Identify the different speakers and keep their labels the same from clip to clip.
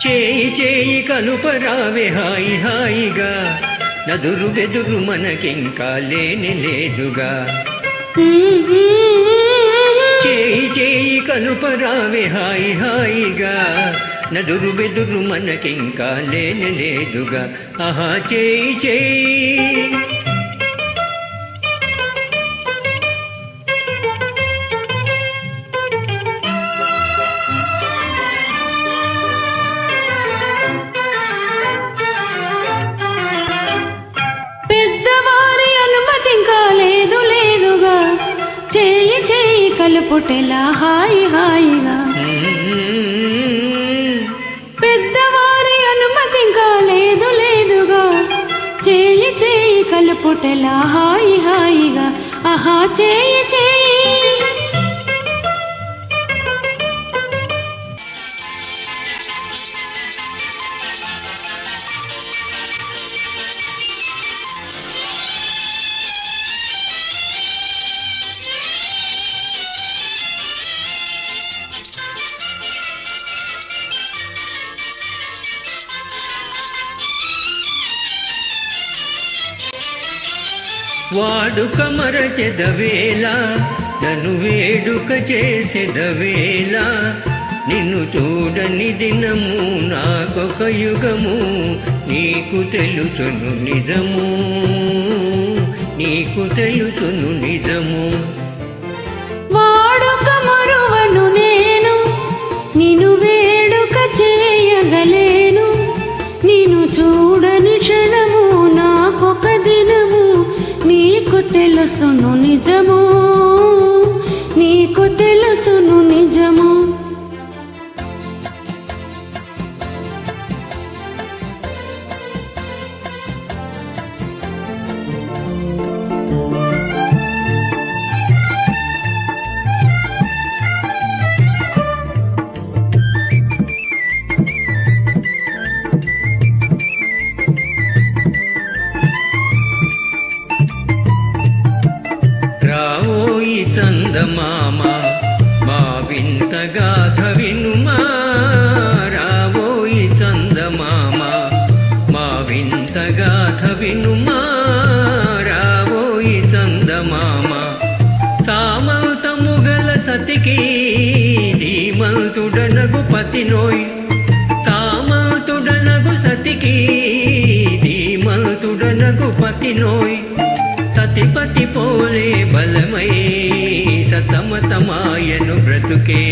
Speaker 1: చేయి చేయి కలుపరావే హాయి హాయిగా, నదురు బెదురు మనకింకా లేని లేదుగా. చేయి చేయి కలుపరావే హాయి హాయిగా, నదురు బెదురు మనకింకా లేని లేదుగా. ఆహా చేయి చేయి
Speaker 2: కలుపుటెలా హాయి హాయిగా, పెద్దవారి అనుమతి ఇంకా లేదు లేదుగా. చేయి చేయి కలుపుటెలా హాయి హాయిగా, ఆహా చేయి చేయి.
Speaker 1: వాడుక మరచెదవేళ, నన్ను వేడుక చేసెదవేళ. నిన్ను చూడని దినము నాకొక యుగము, నీకు తెలుసును నిజము, నీకు తెలుసును నిజము.
Speaker 2: వాడుక మరువను నేను, నిన్ను వేడుక చేయగలేను. నిన్ను చూడని క్షణము నాకొక దినము, నీకు తెలుసును నిజము, నీకు తెలుసును నిజము.
Speaker 1: చందమామ మా వింత గాథ వినుమా, రావోయి చందమామ మా వింత గాథ వినుమా, రావోయి చందమామ. సామంతముగల సతికి ధీమంతుడనగు పతినోయ్, సామంతుడనగు సతికి ధీమంతుడనగు పతినోయ్. సతిపతి పోలే బలమై సతమతమాయను బ్రతుకే.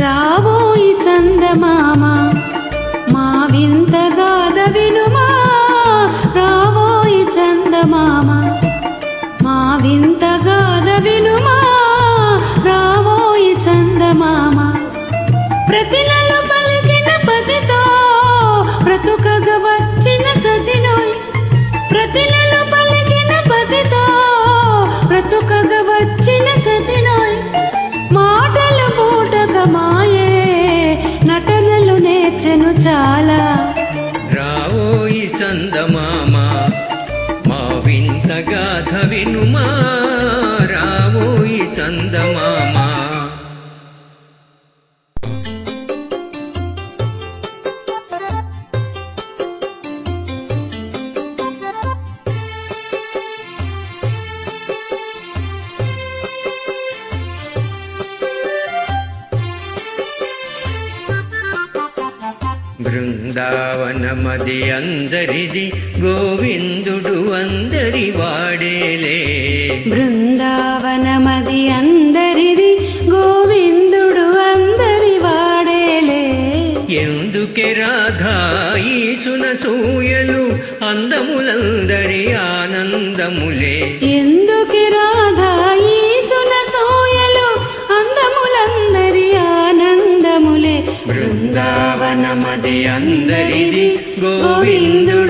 Speaker 2: రావోయి చందమామ మా వింత గాథ వినుమా, రావోయి చందమామ మా వింత గాథ వినుమా, రావోయి చందమామ. ప్రతినలు పలికిన పతితో బ్రతుకగ వచ్చిన సతినోయ్, ప్రతినలు పలికిన పతితో బ్రతుకగ వచ్చిన సతినోయ్. మాటలు పూటక మాయే, నటనలు నేర్చెను చాలా.
Speaker 1: రావోయి చందమామ మా వింత గాథ వినుమా, రావోయి చందమామ. బృందావనమది అందరిది, గోవిందుడు అందరి వాడేలే.
Speaker 2: బృందావనమది అందరిది, గోవిందుడు అందరి వాడేలే.
Speaker 1: ఎందుకే రాధా ఈసున సూయలు, అందములందరి ఆనందములే.
Speaker 2: ఎందుకే రాధా ఈసున సూయలు, అందములందరి ఆనందములే.
Speaker 1: బృందావనమది అందరిది, గోవిందుడు